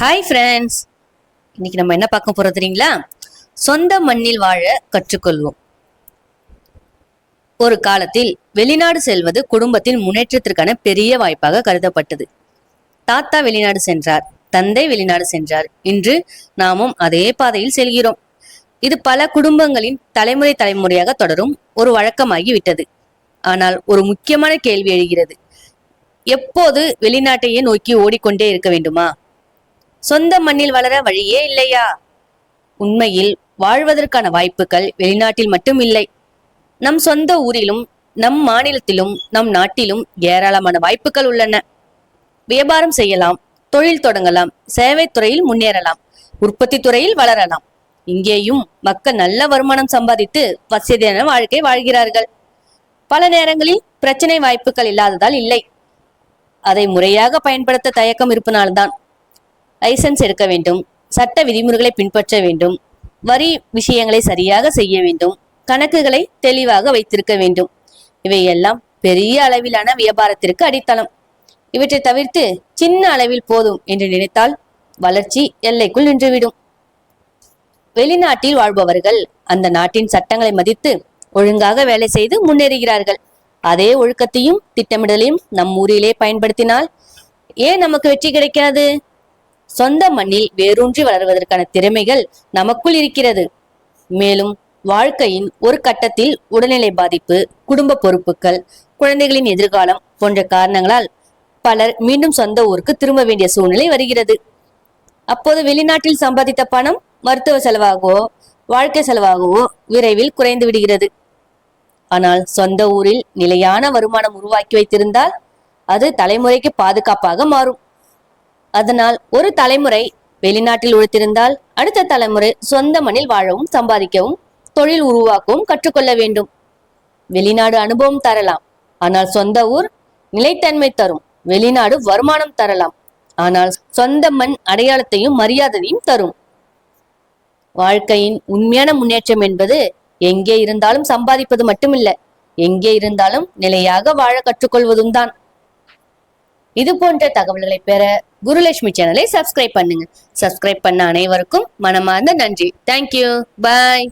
Hi friends, இன்னைக்கு நம்ம என்ன பார்க்க போறோம் தெரியுங்களா? சொந்த மண்ணில் வாழ கற்றுக்கொள்வோம். ஒரு காலத்தில் வெளிநாடு செல்வது குடும்பத்தின் முன்னேற்றத்திற்கான பெரிய வாய்ப்பாக கருதப்பட்டது. தாத்தா வெளிநாடு சென்றார், தந்தை வெளிநாடு சென்றார். இன்று நாமும் அதே பாதையில் செல்கிறோம். இது பல குடும்பங்களின் தலைமுறை தலைமுறையாக தொடரும் ஒரு வழக்கமாகி விட்டது. ஆனால் ஒரு முக்கியமான கேள்வி எழுகிறது. எப்போது வெளிநாட்டையே நோக்கி ஓடிக்கொண்டே இருக்க வேண்டுமா? சொந்த மண்ணில் வளர வழியே இல்லையா? உண்மையில் வாழ்வதற்கான வாய்ப்புகள் வெளிநாட்டில் மட்டும் இல்லை. நம் சொந்த ஊரிலும், நம் மாநிலத்திலும், நம் நாட்டிலும் ஏராளமான வாய்ப்புகள் உள்ளன. வியாபாரம் செய்யலாம், தொழில் தொடங்கலாம், சேவை துறையில் முன்னேறலாம், உற்பத்தி துறையில் வளரலாம். இங்கேயும் மக்கள் நல்ல வருமானம் சம்பாதித்து வசதியான வாழ்க்கை வாழ்கிறார்கள். பல நேரங்களில் பிரச்சனை வாய்ப்புகள் இல்லாததால் இல்லை, அதை முறையாக பயன்படுத்த தயக்கம் இருப்பதால்தான். லைசன்ஸ் எடுக்க வேண்டும், சட்ட விதிமுறைகளை பின்பற்ற வேண்டும், வரி விஷயங்களை சரியாக செய்ய வேண்டும், கணக்குகளை தெளிவாக வைத்திருக்க வேண்டும். இவையெல்லாம் பெரிய அளவிலான வியாபாரத்திற்கு அடித்தளம். இவற்றை தவிர்த்து சின்ன அளவில் போதும் என்று நினைத்தால் வளர்ச்சி எல்லைக்குள் நின்றுவிடும். வெளிநாட்டில் வாழ்பவர்கள் அந்த நாட்டின் சட்டங்களை மதித்து ஒழுங்காக வேலை செய்து முன்னேறுகிறார்கள். அதே ஒழுக்கத்தையும் திட்டமிடலையும் நம் ஊரிலே பயன்படுத்தினால் ஏன் நமக்கு வெற்றி கிடைக்காது? சொந்த மண்ணில் வேரூன்றி வளர்வதற்கான திறமைகள் நமக்குள் இருக்கிறது. மேலும் வாழ்க்கையின் ஒரு கட்டத்தில் உடல்நிலை பாதிப்பு, குடும்ப பொறுப்புகள், குழந்தைகளின் எதிர்காலம் போன்ற காரணங்களால் பலர் மீண்டும் சொந்த ஊருக்கு திரும்ப வேண்டிய சூழ்நிலை வருகிறது. அப்போது வெளிநாட்டில் சம்பாதித்த பணம் மருத்துவ செலவாகவோ வாழ்க்கை செலவாகவோ விரைவில் குறைந்து விடுகிறது. ஆனால் சொந்த ஊரில் நிலையான வருமானம் உருவாக்கி வைத்திருந்தால் அது தலைமுறைக்கு பாதுகாப்பாக மாறும். அதனால் ஒரு தலைமுறை வெளிநாட்டில் உழைத்திருந்தால் அடுத்த தலைமுறை சொந்த மண்ணில் வாழவும் சம்பாதிக்கவும் தொழில் உருவாக்கவும் கற்றுக்கொள்ள வேண்டும். வெளிநாடு அனுபவம் தரலாம், ஆனால் சொந்த ஊர் நிலைத்தன்மை தரும். வெளிநாடு வருமானம் தரலாம், ஆனால் சொந்த மண் அடையாளத்தையும் மரியாதையும் தரும். வாழ்க்கையின் உண்மையான முன்னேற்றம் என்பது எங்கே இருந்தாலும் சம்பாதிப்பது மட்டுமில்ல, எங்கே இருந்தாலும் நிலையாக வாழ கற்றுக்கொள்வதும் தான். இது போன்ற தகவல்களை பெற குருலட்சுமி சேனலை சப்ஸ்கிரைப் பண்ணுங்க. சப்ஸ்கிரைப் பண்ண அனைவருக்கும் மனமார்ந்த நன்றி. தேங்க்யூ. பாய்.